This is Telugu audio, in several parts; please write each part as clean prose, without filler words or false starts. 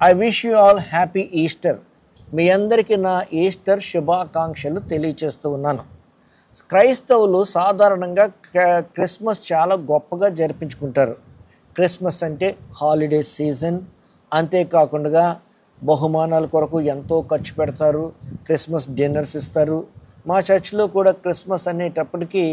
I wish you all happy Easter. మీ అందరికీ నా ఈస్టర్ శుభాకాంక్షలు తెలియచేస్తూ ఉన్నాను. క్రైస్తవులు సాధారణంగా క్రిస్మస్ చాలా గొప్పగా జరిపించుకుంటారు. క్రిస్మస్ అంటే హాలిడే సీజన్. అంతేకాకుండా బహుమానాల కొరకు ఎంతో ఖర్చు పెడతారు. క్రిస్మస్ డిన్నర్స్ ఇస్తారు. మా చర్చిలో కూడా క్రిస్మస్ అనేటప్పటికీ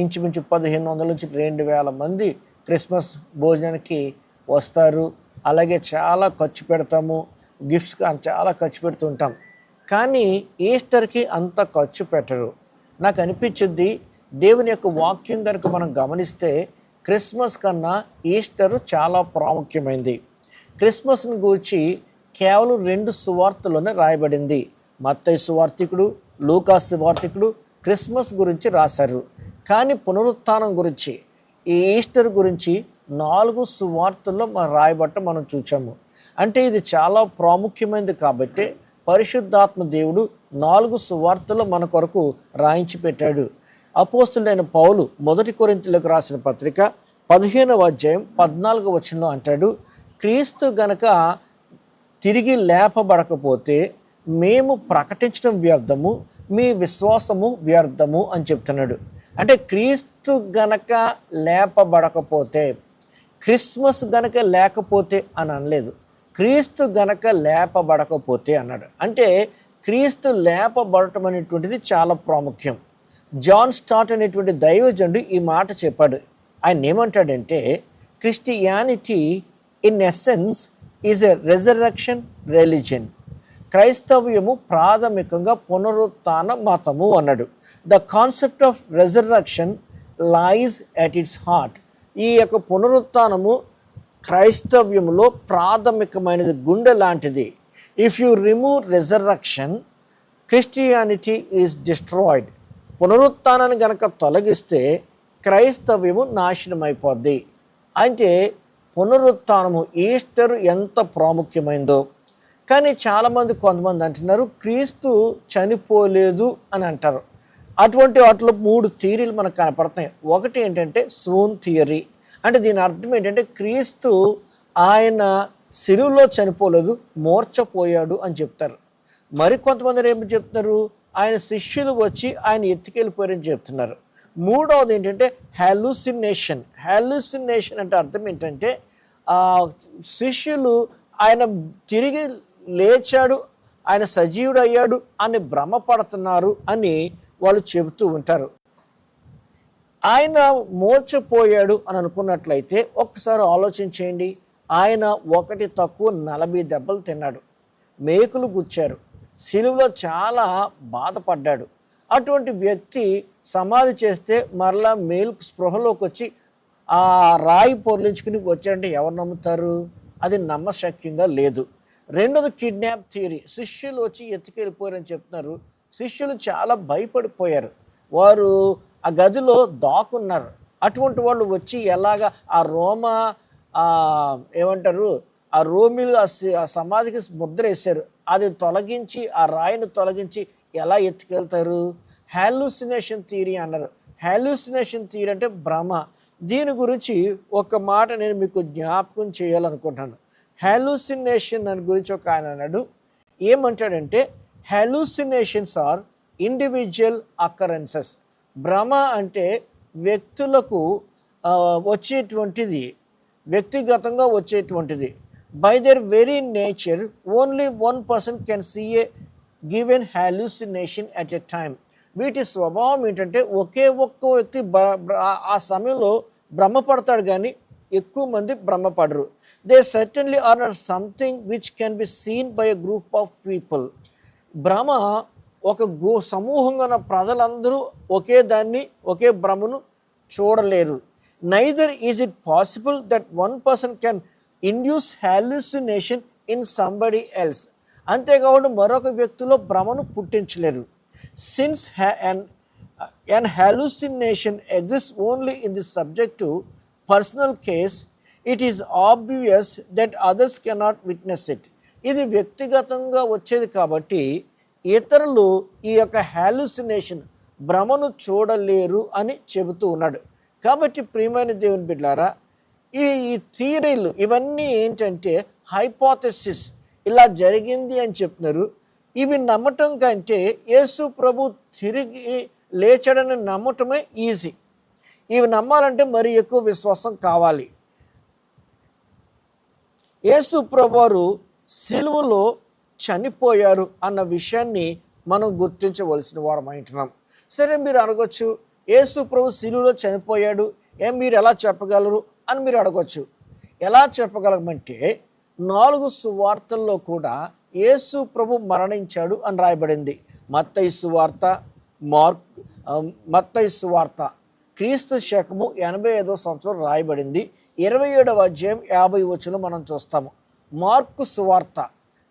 ఇంచుమించు 1500 నుంచి 2000 మంది క్రిస్మస్ భోజనానికి వస్తారు. అలాగే చాలా ఖర్చు పెడతాము. గిఫ్ట్స్ చాలా ఖర్చు పెడుతుంటాం. కానీ ఈస్టర్కి అంత ఖర్చు పెట్టరు. నాకు అనిపించింది, దేవుని యొక్క వాక్యం కనుక మనం గమనిస్తే క్రిస్మస్ కన్నా ఈస్టర్ చాలా ప్రాముఖ్యమైనది. క్రిస్మస్ని గురించి కేవలం 2 సువార్తలోనే రాయబడింది. మత్తయి సువార్తికుడు, లూకా సువార్తికుడు క్రిస్మస్ గురించి రాశారు. కానీ పునరుత్థానం గురించి, ఈ ఈస్టర్ గురించి 4 సువార్తల్లో రాయబట్ట మనం చూచాము. అంటే ఇది చాలా ప్రాముఖ్యమైనది కాబట్టి పరిశుద్ధాత్మ దేవుడు 4 సువార్తలు మన కొరకు రాయించి పెట్టాడు. అపోస్తులైన పౌలు 1 కొరింథీయులకు రాసిన పత్రిక 15వ అధ్యాయం 14వ వచనంలో అంటాడు, క్రీస్తు గనక తిరిగి లేపబడకపోతే మేము ప్రకటించడం వ్యర్థము, మీ విశ్వాసము వ్యర్థము అని చెప్తున్నాడు. అంటే క్రీస్తు గనక లేపబడకపోతే, క్రిస్మస్ గనక లేకపోతే అని అనలేదు, క్రీస్తు గనక లేపబడకపోతే అన్నాడు. అంటే క్రీస్తు లేపబడటం అనేటువంటిది చాలా ప్రాముఖ్యం. జాన్ స్టార్ట్ అనేటువంటి దైవజనుడు ఈ మాట చెప్పాడు. ఆయన ఏమంటాడంటే, Christianity in essence is a resurrection religion. క్రైస్తవ్యము ప్రాథమికంగా పునరుత్థాన మతము అన్నాడు. The concept of resurrection lies at its heart. ఈ యొక్క పునరుత్థానము క్రైస్తవ్యములో ప్రాథమికమైనది, గుండె లాంటిది. If you remove resurrection, Christianity is destroyed. పునరుత్థానాన్ని గనక తొలగిస్తే క్రైస్తవ్యము నాశనం అయిపోద్ది. అంటే పునరుత్థానము, ఈస్టర్ ఎంత ప్రాముఖ్యమైందో. కానీ చాలామంది, కొంతమంది అంటున్నారు క్రీస్తు చనిపోలేదు అని అంటారు. అటువంటి వాటిలో 3 థియరీలు మనకు కనపడుతున్నాయి. ఒకటి ఏంటంటే స్వూన్ థియరీ. అంటే దీని అర్థం ఏంటంటే క్రీస్తు ఆయన సిలువలో చనిపోలేదు, మూర్ఛపోయాడు అని చెప్తారు. మరి కొంతమంది ఏమి చెప్తున్నారు, ఆయన శిష్యులు వచ్చి ఆయన ఎత్తుకెళ్ళిపోయారని చెప్తున్నారు. మూడవది ఏంటంటే హాలుసినేషన్. హాలుసినేషన్ అంటే అర్థం ఏంటంటే శిష్యులు ఆయన తిరిగి లేచాడు, ఆయన సజీవుడు అయ్యాడు అని భ్రమపడుతున్నారు అని వాళ్ళు చెబుతూ ఉంటారు. ఆయన మూర్ఛపోయాడు అని అనుకున్నట్లయితే ఒక్కసారి ఆలోచించేయండి. ఆయన 1 తక్కువ 40 దెబ్బలు తిన్నాడు, మేకులు గుచ్చారు, సిలువలో చాలా బాధపడ్డాడు. అటువంటి వ్యక్తి సమాధి చేస్తే మరలా స్పృహలోకి వచ్చి ఆ రాయి పొర్లించుకుని వచ్చాడంటే ఎవరు నమ్ముతారు? అది నమ్మశక్యంగా లేదు. రెండోది కిడ్నాప్ థియరీ. శిష్యులు వచ్చి ఎత్తుకెళ్ళిపోయారని చెప్తున్నారు. శిష్యులు చాలా భయపడిపోయారు, వారు ఆ గదిలో దాక్కున్నారు. అటువంటి వాళ్ళు వచ్చి ఎలాగా ఆ రోమిలు ఆ సమాధికి ముద్ర వేశారు, అది తొలగించి, ఆ రాయిని తొలగించి ఎలా ఎత్తుకెళ్తారు? హాలుసినేషన్ థియరీ అన్నారు. హాలుసినేషన్ థియరీ అంటే భ్రమ. దీని గురించి ఒక మాట నేను మీకు జ్ఞాపకం చేయాలనుకుంటున్నాను. హాలుసినేషన్ అని గురించి ఒక ఆయన అన్నాడు. ఏమంటాడంటే, హాలుసినేషన్స్ ఆర్ ఇండివిజువల్ అకరెన్సెస్. భ్రమ అంటే వ్యక్తులకు వచ్చేటువంటిది, వ్యక్తిగతంగా వచ్చేటువంటిది. By their very nature only 1 person can see a given hallucination at a time. వీటి స్వభావం ఏంటంటే ఒకే ఒక్క వ్యక్తి ఆ సమయంలో భ్రమపడతాడు, కానీ ఎక్కువ మంది భ్రమపడరు. They certainly are not something which can be seen by a group of people. భ్రమ ఒక సమూహంగా ఉన్న ప్రజలందరూ ఒకే భ్రమను చూడలేరు. Neither is it possible that 1 person can induce hallucination in somebody else. అంతేకాకుండా మరొక వ్యక్తిలో భ్రమను పుట్టించలేరు. Since an hallucination exists only in the subjective personal case, it is obvious that others cannot witness it. ఇది వ్యక్తిగతంగా వచ్చేది కాబట్టి ఇతరులు ఈ యొక్క హాలుసినేషన్, భ్రమను చూడలేరు అని చెబుతూ ఉన్నాడు. కాబట్టి ప్రియమైన దేవుని బిడ్డలారా, ఈ థియరీలు ఇవన్నీ ఏంటంటే హైపోథెసిస్. ఇలా జరిగింది అని చెప్తున్నారు. ఇవి నమ్మటం కంటే యేసు ప్రభు తిరిగి లేచాడని నమ్మటమే ఈజీ. ఇవి నమ్మాలంటే మరి ఎక్కువ విశ్వాసం కావాలి. యేసు ప్రభువారు సిలువలో చనిపోయారు అన్న విషయాన్ని మనం గుర్తించవలసిన వారమై ఉంటున్నాం. సరే, మీరు అడగొచ్చు, యేసు ప్రభు సిలువలో చనిపోయాడు, మీరు ఎలా చెప్పగలరు అని మీరు అడగొచ్చు. ఎలా చెప్పగలమంటే 4 సువార్తల్లో కూడా యేసు ప్రభు మరణించాడు అని రాయబడింది. మత్తయి సువార్త, మత్తయి సువార్త క్రీస్తు శకము 85వ సంవత్సరం రాయబడింది. 27వ అధ్యాయం 50 వచనం మనం చూస్తాము. మార్కు సువార్త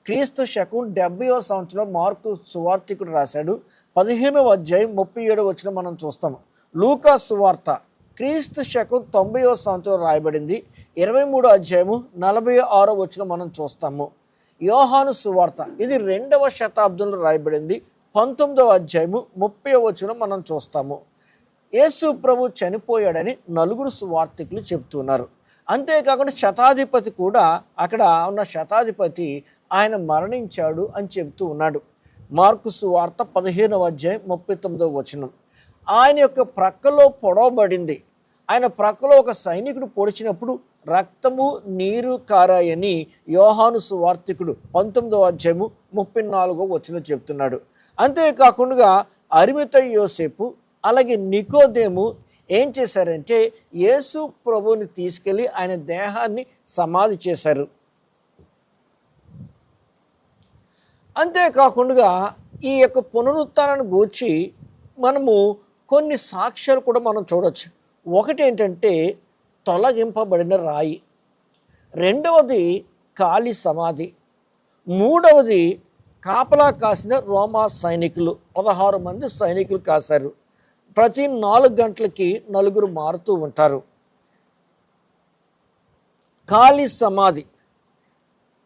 క్రీస్తు శకం 70వ సంవత్సరం మార్కు సువార్తికుడు రాశాడు. 15వ అధ్యాయం 37వ వచనం మనం చూస్తాము. లూకా సువార్త క్రీస్తు శకం 90వ సంవత్సరం రాయబడింది. 23వ అధ్యాయము 46వ వచనం మనం చూస్తాము. యోహాను సువార్త ఇది 2వ శతాబ్దంలో రాయబడింది. 19వ అధ్యాయము 30వ వచనం మనం చూస్తాము. యేసు ప్రభు చనిపోయాడని 4 సువార్తికులు చెప్తున్నారు. అంతేకాకుండా శతాధిపతి కూడా, అక్కడ ఉన్న శతాధిపతి ఆయన మరణించాడు అని చెప్తూ ఉన్నాడు. మార్కు సువార్త 15వ అధ్యాయం 39వ వచనం. ఆయన యొక్క ప్రక్కలో పొడవబడింది. ఆయన ప్రక్కలో ఒక సైనికుడు పొడిచినప్పుడు రక్తము నీరు కారాయని యోహాను సువార్తికుడు 19వ అధ్యాయము 34వ వచనం చెప్తున్నాడు. అంతేకాకుండా అరిమతయి యోసేపు అలాగే నికోదేము ఏం చేశారంటే యేసు ప్రభువుని తీసుకెళ్ళి ఆయన దేహాన్ని సమాధి చేశారు. అంతేకాకుండా ఈ యొక్క పునరుత్థానాన్ని గూర్చి మనము కొన్ని సాక్ష్యాలు కూడా మనం చూడవచ్చు. ఒకటి ఏంటంటే తొలగింపబడిన రాయి, రెండవది ఖాళీ సమాధి, మూడవది కాపలా కాసిన రోమా సైనికులు. 16 మంది సైనికులు కాశారు. ప్రతి 4 గంటలకి 4 మారుతూ ఉంటారు. ఖాళీ సమాధి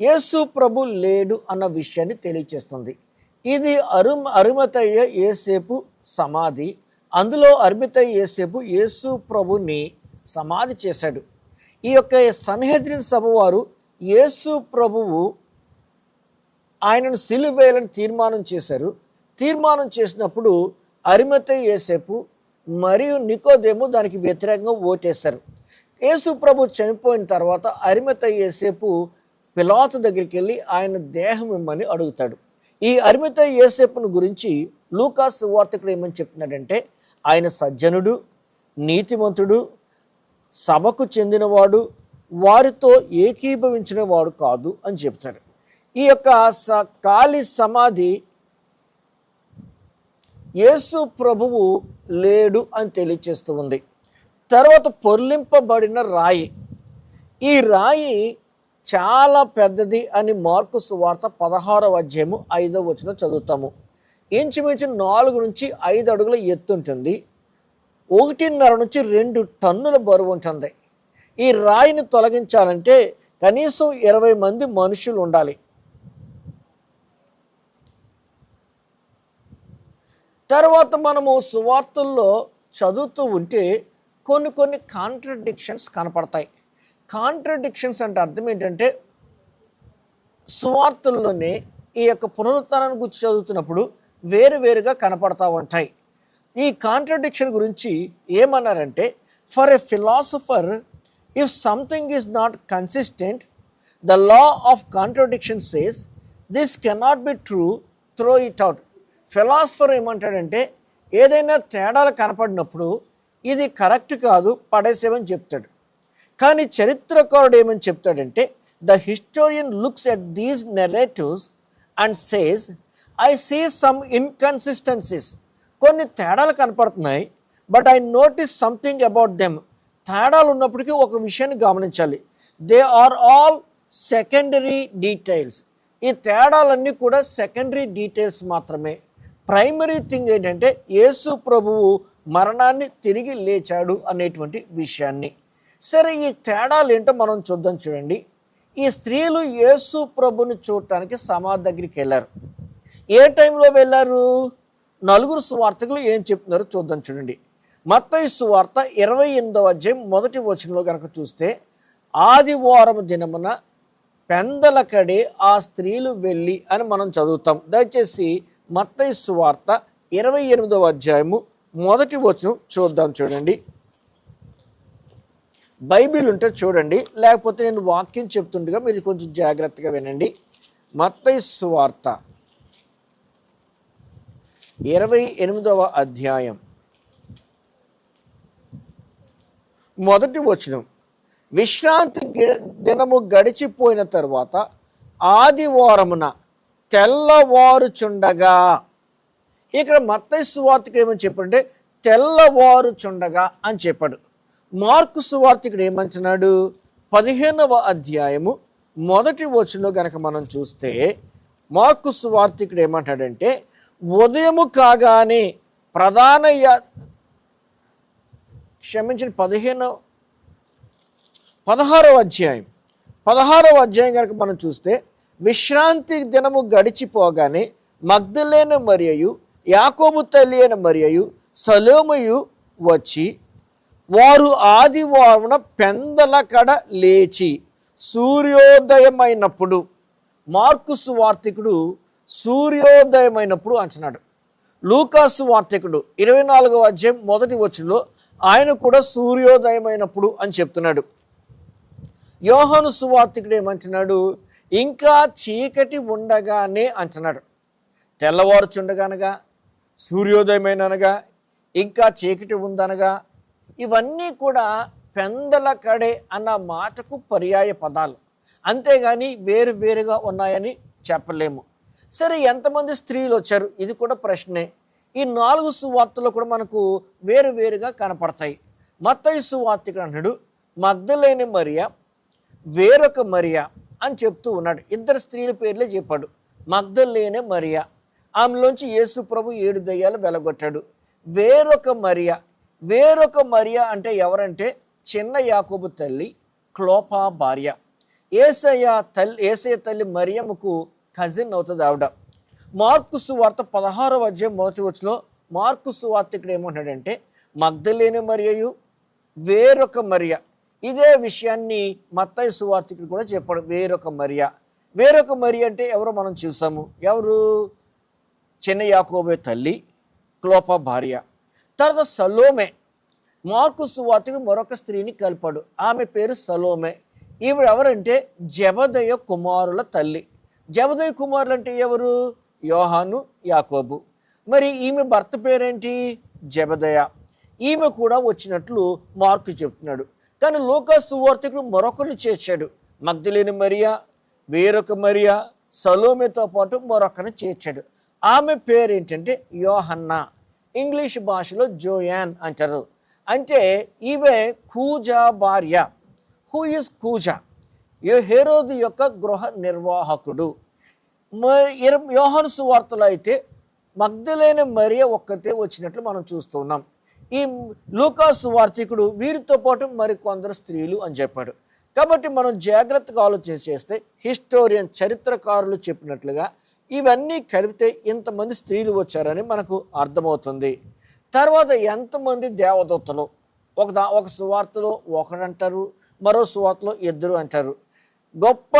యేసు ప్రభు లేడు అన్న విషయాన్ని తెలియచేస్తుంది. ఇది అరిమతయ్య యేసేపు సమాధి. అందులో అరిమతయ్య యేసేపు యేసు ప్రభుని సమాధి చేశాడు. ఈ యొక్క సన్హెద్రిన్ సభ వారు యేసు ప్రభువు ఆయనను సిలువ వేయాలని తీర్మానం చేశారు. తీర్మానం చేసినప్పుడు అరిమతయ్య యేసేపు మరియు నికోదేము దానికి వ్యతిరేకంగా ఓటేశారు. యేసు ప్రభు చనిపోయిన తర్వాత అరిమతయ్య యేసేపు పిలాతు దగ్గరికి వెళ్ళి ఆయన దేహం ఇమ్మని అడుగుతాడు. ఈ అరిమతయ్య యేసేపును గురించి లూకా సువార్తికుడు ఏమని చెప్తున్నాడంటే ఆయన సజ్జనుడు, నీతిమంతుడు, సభకు చెందినవాడు, వారితో ఏకీభవించిన వాడు కాదు అని చెప్తారు. ఈ యొక్క ఖాళీ సమాధి యేసు ప్రభువు లేడు అని తెలియచేస్తూ ఉంది. తర్వాత పొర్లింపబడిన రాయి, ఈ రాయి చాలా పెద్దది అని మార్కు సువార్త 16వ అధ్యాయము 5వ వచనం చదువుతాము. ఇంచుమించు 4 నుంచి 5 అడుగుల ఎత్తు ఉంటుంది. 1.5 నుంచి 2 టన్నుల బరువు ఉంటుంది. ఈ రాయిని తొలగించాలంటే కనీసం 20 మంది మనుషులు ఉండాలి. తర్వాత మనము సువార్తల్లో చదువుతూ ఉంటే కొన్ని కాంట్రడిక్షన్స్ కనపడతాయి. కాంట్రడిక్షన్స్ అంటే అర్థం ఏంటంటే సువార్తల్లోనే ఈ యొక్క పునరుత్థానాన్ని గురించి చదువుతున్నప్పుడు వేరువేరుగా కనపడతా ఉంటాయి. ఈ కాంట్రడిక్షన్ గురించి ఏమన్నారంటే, for a philosopher if something is not consistent the law of contradiction says this cannot be true, throw it out. Philosopher ఏమంటాడంటే ఏదైనా తేడాలు కనపడినప్పుడు ఇది కరెక్ట్ కాదు, పడేసేమని చెప్తాడు. కానీ చరిత్రకారుడు ఏమని చెప్తాడంటే the historian looks at these narratives and says I see some inconsistencies. కొన్ని తేడాలు కనపడుతున్నాయి, but I notice something about them. తేడాలు ఉన్నప్పటికీ ఒక విషయాన్ని గమనించాలి, they are all secondary details. ఈ తేడాలన్నీ కూడా సెకండరీ డీటెయిల్స్ మాత్రమే. ప్రైమరీ థింగ్ ఏంటంటే యేసు ప్రభువు మరణాన్ని తిరిగి లేచాడు అనేటువంటి విషయాన్ని. సరే, ఈ తేడాలు ఏంటో మనం చూద్దాం. చూడండి, ఈ స్త్రీలు యేసు ప్రభుని చూడటానికి సమాధి దగ్గరికి వెళ్ళారు. ఏ టైంలో వెళ్ళారు? 4 సువార్తకులు ఏం చెప్తున్నారో చూద్దాం. చూడండి, మత్తయి సువార్త 28వ అధ్యాయం 1వ వచనంలో కనుక చూస్తే, ఆదివారం దినమున పెందలకడే ఆ స్త్రీలు వెళ్ళి అని మనం చదువుతాం. దయచేసి మత్తయి సువార్త 28వ అధ్యాయము 1వ వచనం చూద్దాం. చూడండి, బైబిల్ ఉంటే చూడండి, లేకపోతే నేను వాక్యం చెప్తుండగా మీరు కొంచెం జాగ్రత్తగా వినండి. మత్తయి సువార్త 28వ అధ్యాయం 1వ వచనం. విశ్రాంతి దినము గడిచిపోయిన తర్వాత ఆదివారమున తెల్లవారుచుండగా, ఇక్కడ మత్తయి సువార్తకి ఏమని చెప్పంటే తెల్లవారుచుండగా అని చెప్పాడు. మార్కు సువార్తికుడు ఏమంటున్నాడు? 15వ అధ్యాయము 1వ వచనంలో గనక మనం చూస్తే మార్కు సువార్తికుడు ఏమంటాడంటే ఉదయము కాగానే ప్రధాన 16వ అధ్యాయం కనుక మనం చూస్తే విశ్రాంతి దినము గడిచిపోగానే మగ్దలేన మరియయు యాకోబు తల్లి అయిన మరియయు సలోమయు వచ్చి వారు ఆదివారమున పెందల కడ లేచి సూర్యోదయమైనప్పుడు, మార్కు సువార్తికుడు సూర్యోదయమైనప్పుడు అంటున్నాడు. లూకాసు వార్తికుడు 24వ అధ్యాయం 1వ వచనంలో ఆయన కూడా సూర్యోదయమైనప్పుడు అని చెప్తున్నాడు. యోహాను సువార్తికుడు ఏమంటున్నాడు? ఇంకా చీకటి ఉండగానే అంటున్నాడు. తెల్లవారుచుండగానగా, సూర్యోదయమైననగా, ఇంకా చీకటి ఉందనగా, ఇవన్నీ కూడా పెందల కడే అన్న మాటకు పర్యాయ పదాలు, అంతేగాని వేరుగా ఉన్నాయని చెప్పలేము. సరే, ఎంతమంది స్త్రీలు వచ్చారు? ఇది కూడా ప్రశ్నే. ఈ 4 సువార్తలు కూడా మనకు వేరుగా కనపడతాయి. మత్తయి సువార్తికుడు అంటాడు మగ్దలేని మరియా, వేరొక మరియా అని చెప్తూ ఉన్నాడు. 2 స్త్రీల పేర్లే చెప్పాడు. మగ్దలేని మరియా, ఆమెలోంచి యేసు ప్రభు 7 దయ్యాలు వెలగొట్టాడు. వేరొక మరియా అంటే ఎవరంటే చిన్న యాకోబు తల్లి క్లోపా భార్య. ఏసయ్య తల్లి మరియమ్మకు కజిన్ అవుతుంది ఆవిడ. మార్కు సువార్త 16వ అధ్యాయం 1వ వచనంలో మార్కు సువార్తికుడు ఏమంటాడంటే మగ్దలేని మరియయు వేరొక మరియ. ఇదే విషయాన్ని మత్తయి సువార్తికుడు కూడా చెప్పాడు. వేరొక మరియ అంటే ఎవరో మనం చూసాము. ఎవరు? చిన్న యాకోబే తల్లి క్లోపా భార్య. తర్వాత సలోమే. మార్కు సువార్తికుడు మరొక స్త్రీని కలిపాడు. ఆమె పేరు సలోమే. ఈవిడ ఎవరంటే జెబెదయి కుమారుల తల్లి. జెబెదయి కుమారులు అంటే ఎవరు? యోహాను, యాకోబు. మరి ఈమె భర్త పేరేంటి? జెబెదయ. ఈమె కూడా వచ్చినట్లు మార్కు చెప్తున్నాడు. కానీ లూకా సువార్తికుడు మరొకరిని చేర్చాడు. మగ్దలేని మరియా, వేరొక మరియా, సలోమేతో పాటు మరొకరిని చేర్చాడు. ఆమె పేరేంటంటే యోహన్నా. ఇంగ్లీష్ భాషలో జోయాన్ అంటారు. అంటే ఈమె కూజా భార్య. Who is కూజా? హేరోదు యొక్క గృహ నిర్వాహకుడు. యోహాను సువార్తలో అయితే మగ్దలేని మరియ ఒక్కతే వచ్చినట్లు మనం చూస్తున్నాం. ఈ లూకా సువార్తికుడు వీరితో పాటు మరికొందరు స్త్రీలు అని చెప్పాడు. కాబట్టి మనం జాగ్రత్తగా ఆలోచన చేస్తే చరిత్రకారులు చెప్పినట్లుగా ఇవన్నీ కలిపితే ఇంతమంది స్త్రీలు వచ్చారని మనకు అర్థమవుతుంది. తర్వాత ఎంతమంది దేవదూతలు? ఒక సువార్తలో ఒకడంటారు, మరో సువార్తలో 2 అంటారు. గొప్ప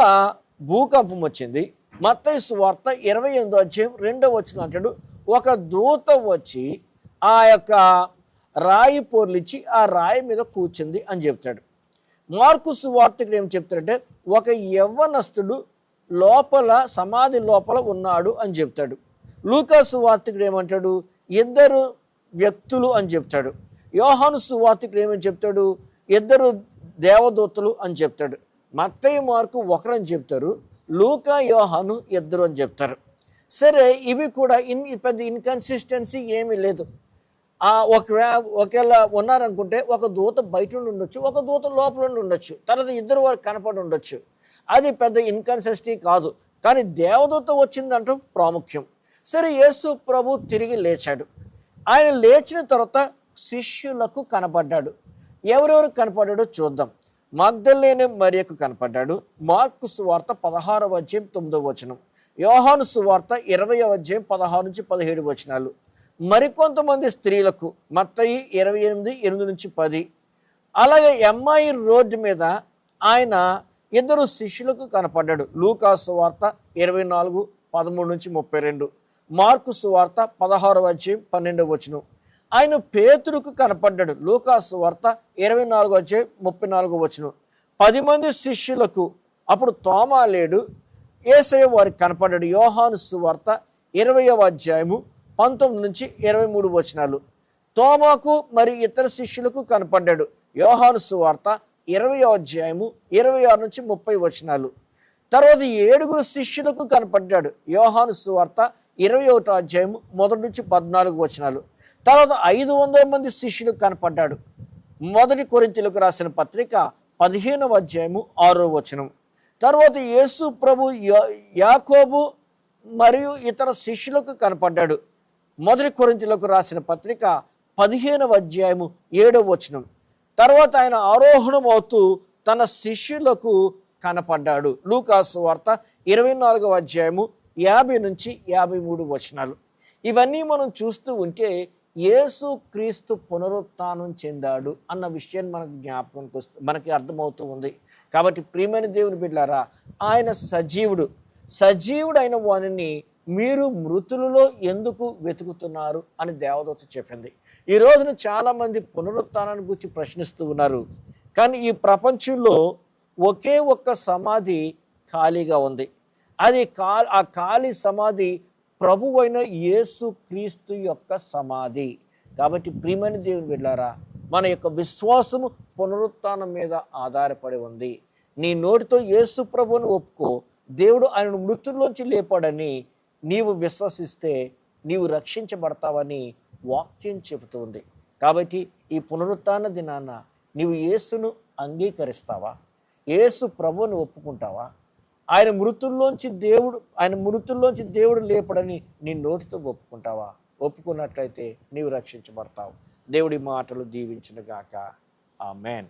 భూకంపం వచ్చింది. మత్తయి సువార్త 28వ అధ్యాయం 2వ వచనం అంటాడు ఒక దూత వచ్చి ఆ యొక్క రాయి పోర్లిచ్చి ఆ రాయి మీద కూర్చుంది అని చెప్తాడు. మార్కు సువార్తికుడు ఏం చెప్తాడంటే ఒక యవ్వనస్తుడు సమాధి లోపల ఉన్నాడు అని చెప్తాడు. లూకా సువార్తికుడు ఏమంటాడు? 2 వ్యక్తులు అని చెప్తాడు. యోహాను సువార్తికుడు ఏమని చెప్తాడు? 2 దేవదూతలు అని చెప్తాడు. మత్తయి, మార్కు ఒకరని చెప్తారు. లూకా, యోహాను 2 అని చెప్తారు. సరే, ఇవి కూడా పెద్ద ఇన్కన్సిస్టెన్సీ ఏమీ లేదు. ఒకవేళ ఉన్నారనుకుంటే ఒక దూత బయట నుండి ఉండొచ్చు, ఒక దూత లోపల నుండి ఉండొచ్చు, తర్వాత 2 వారు కనపడి ఉండొచ్చు. అది పెద్ద ఇన్కన్సిస్టెన్సీ కాదు. కానీ దేవదూత వచ్చిందంటూ ప్రాముఖ్యం. సరే, యేసు ప్రభు తిరిగి లేచాడు. ఆయన లేచిన తర్వాత శిష్యులకు కనపడ్డాడు. ఎవరెవరు కనపడ్డాడో చూద్దాం. మగ్దలేని మరియకు కనపడ్డాడు. మార్కు సువార్త 16వ అధ్యాయం 9వ వచనం. యోహాను సువార్త 20వ అధ్యాయం 16 నుంచి 17 వచనాలు. మరికొంతమంది స్త్రీలకు మత్తయి 28:8-10. అలాగే ఎమ్మాయి రోడ్డు మీద ఆయన ఇద్దరు శిష్యులకు కనపడ్డాడు. లూకా సువార్త 24:13-32, మార్కు సువార్త 16:12. ఆయన పేతురుకు కనపడ్డాడు. లూకా సువార్త 24:34. 10 మంది శిష్యులకు అప్పుడు తోమా లేడు, యేసయ్య వారికి కనపడ్డాడు. యోహాను సువార్త 20:19-23. తోమాకు మరి ఇతర శిష్యులకు కనపడ్డాడు. యోహాను సువార్త 20:26-30. తర్వాత 7 శిష్యులకు కనపడ్డాడు. యోహాను సువార్త 21:1-14. తర్వాత 500 మంది శిష్యులకు కనపడ్డాడు. 1 కొరింథీయులకు రాసిన పత్రిక 15:6. తర్వాత యేసు ప్రభు యాకోబు మరియు ఇతర శిష్యులకు కనపడ్డాడు. 1 కొరింథీయులకు రాసిన పత్రిక 15:7. తర్వాత ఆయన ఆరోహణం అవుతూ తన శిష్యులకు కనపడ్డాడు. లూకా సువార్త 24:50-53. ఇవన్నీ మనం చూస్తూ ఉంటే యేసు క్రీస్తు పునరుత్థానం చెందాడు అన్న విషయాన్ని మనకి అర్థమవుతూ ఉంది. కాబట్టి ప్రియమైన దేవుని బిడ్డలారా, ఆయన సజీవుడైన వానిని మీరు మృతులలో ఎందుకు వెతుకుతున్నారు అని దేవదూత చెప్పింది. ఈ రోజున చాలామంది పునరుత్థానాన్ని గురించి ప్రశ్నిస్తూ ఉన్నారు. కానీ ఈ ప్రపంచంలో ఒకే ఒక్క సమాధి ఖాళీగా ఉంది. ఆ ఖాళీ సమాధి ప్రభువైన యేసు క్రీస్తు యొక్క సమాధి. కాబట్టి ప్రియమైన దేవుని బిడ్డలారా, మన యొక్క విశ్వాసము పునరుత్థానం మీద ఆధారపడి ఉంది. నీ నోటితో యేసు ప్రభువుని ఒప్పుకో, దేవుడు ఆయనను మృతుల్లోంచి లేపాడని నీవు విశ్వసిస్తే నీవు రక్షించబడతావని వాక్యం చెబుతుంది. కాబట్టి ఈ పునరుత్థాన దినాన నీవు యేసును అంగీకరిస్తావా? యేసు ప్రభువుని ఒప్పుకుంటావా? ఆయన మృతుల్లోంచి దేవుడు లేపడని నీ నోటితో ఒప్పుకుంటావా? ఒప్పుకున్నట్లయితే నీవు రక్షించబడతావు. దేవుడి మాటలు దీవించును గాక. ఆమేన్.